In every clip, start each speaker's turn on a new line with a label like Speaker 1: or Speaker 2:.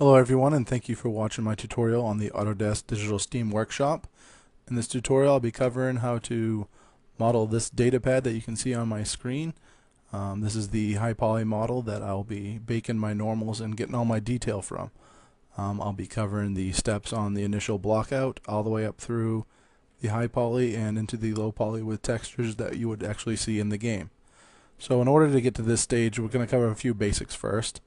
Speaker 1: Hello everyone, and thank you for watching my tutorial on the Autodesk Digital Steam Workshop. In this tutorial I'll be covering how to model this datapad that you can see on my screen. This is the high poly model that I'll be baking my normals and getting all my detail from. I'll be covering the steps on the initial block out all the way up through the high poly and into the low poly with textures that you would actually see in the game. So in order to get to this stage, we're going to cover a few basics first.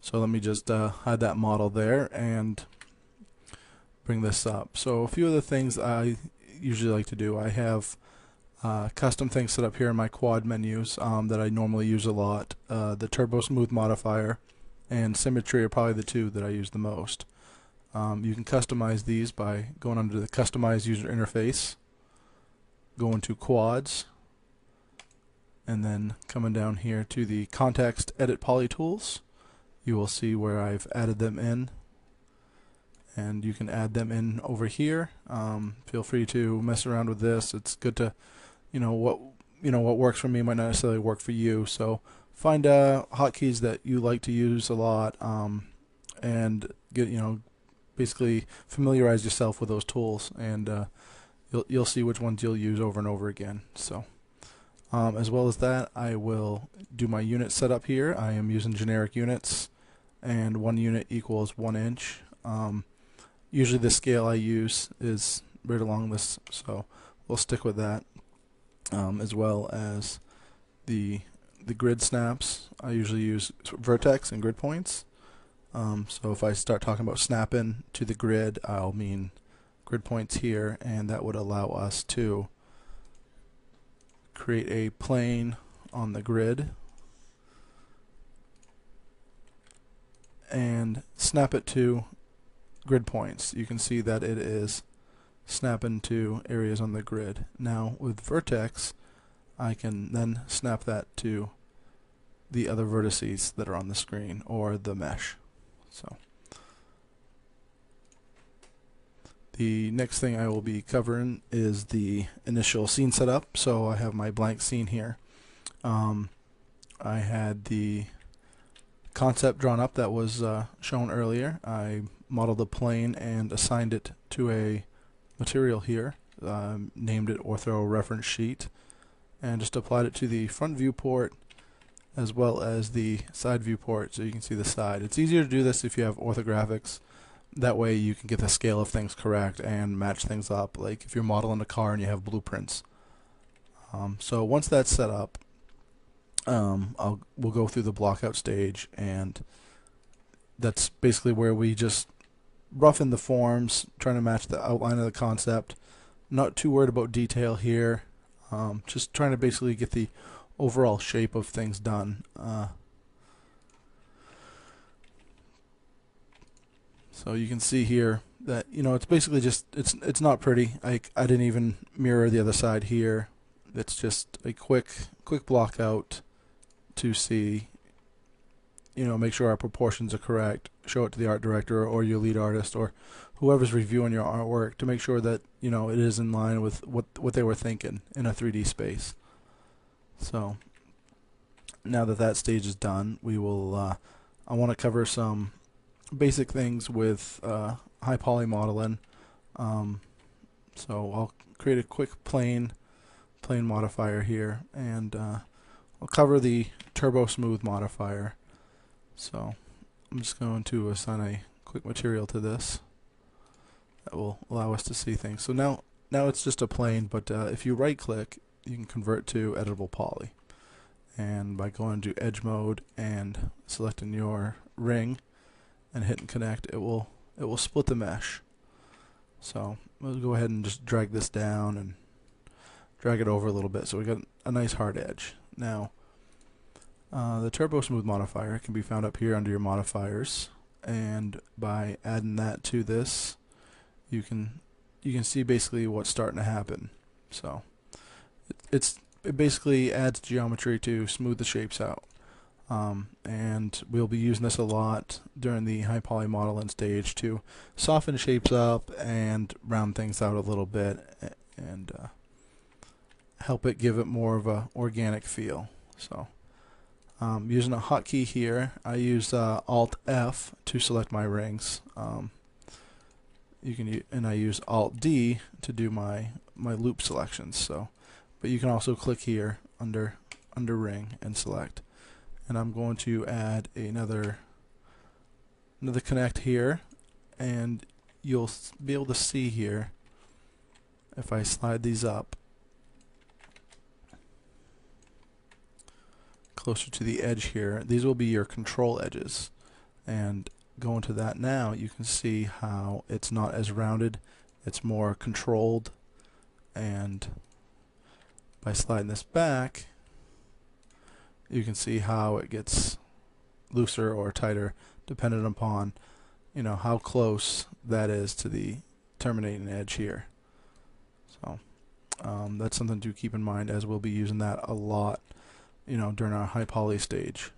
Speaker 1: So let me just hide that model there and bring this up. So a few of the things I usually like to do, I have custom things set up here in my quad menus that I normally use a lot. The Turbo Smooth modifier and Symmetry are probably the two that I use the most. You can customize these by going under the Customize User Interface, going to Quads, and then coming down here to the Context Edit Poly Tools. You will see where I've added them in, and you can add them in over here. Feel free to mess around with this. It's good to, what works for me might not necessarily work for you. So find hotkeys that you like to use a lot, and get basically familiarize yourself with those tools, and you'll see which ones you'll use over and over again. So. As well as that, I will do my unit setup here. I am using generic units, and 1 unit equals 1 inch. Usually the scale I use is right along this, so we'll stick with that. As well as the grid snaps, I usually use vertex and grid points. So if I start talking about snapping to the grid, I'll mean grid points here, and that would allow us to create a plane on the grid and snap it to grid points. You can see that it is snapping to areas on the grid. Now with vertex, I can then snap that to the other vertices that are on the screen or the mesh. So the next thing I will be covering is the initial scene setup. So I have my blank scene here. I had the concept drawn up that was shown earlier. I modeled the plane and assigned it to a material here, named it Ortho Reference Sheet, and just applied it to the front viewport as well as the side viewport so you can see the side. It's easier to do this if you have orthographics. That way you can get the scale of things correct and match things up, like if you're modeling a car and you have blueprints. So once that's set up, we'll go through the blockout stage, and that's basically where we just roughen the forms, trying to match the outline of the concept. Not too worried about detail here, just trying to basically get the overall shape of things done. So you can see here that it's basically just it's not pretty. I didn't even mirror the other side here. It's just a quick block out to see, make sure our proportions are correct. Show it to the art director or your lead artist or whoever's reviewing your artwork to make sure that it is in line with what they were thinking in a 3D space. So now that that stage is done, we will. I want to cover some basic things with high poly modeling. So I'll create a quick plane modifier here, and I'll cover the Turbo Smooth modifier. So I'm just going to assign a quick material to this that will allow us to see things. So now it's just a plane, but if you right click, you can convert to editable poly, and by going to edge mode and selecting your ring and hitting connect, it will split the mesh. So we'll go ahead and just drag this down and drag it over a little bit so we got a nice hard edge. Now the Turbo Smooth modifier can be found up here under your modifiers, and by adding that to this, you can see basically what's starting to happen. So it basically adds geometry to smooth the shapes out. And we'll be using this a lot during the high poly modeling stage to soften shapes up and round things out a little bit, and help it give it more of a organic feel. So Using a hotkey here, I use Alt F to select my rings. And I use Alt D to do my loop selections. So, but you can also click here under ring and select. And I'm going to add another connect here, and you'll be able to see here if I slide these up closer to the edge here, these will be your control edges. And going to that now, you can see how it's not as rounded, it's more controlled. And by sliding this back, you can see how it gets looser or tighter depending upon, you know, how close that is to the terminating edge here. So that's something to keep in mind, as we'll be using that a lot, you know, during our high poly stage.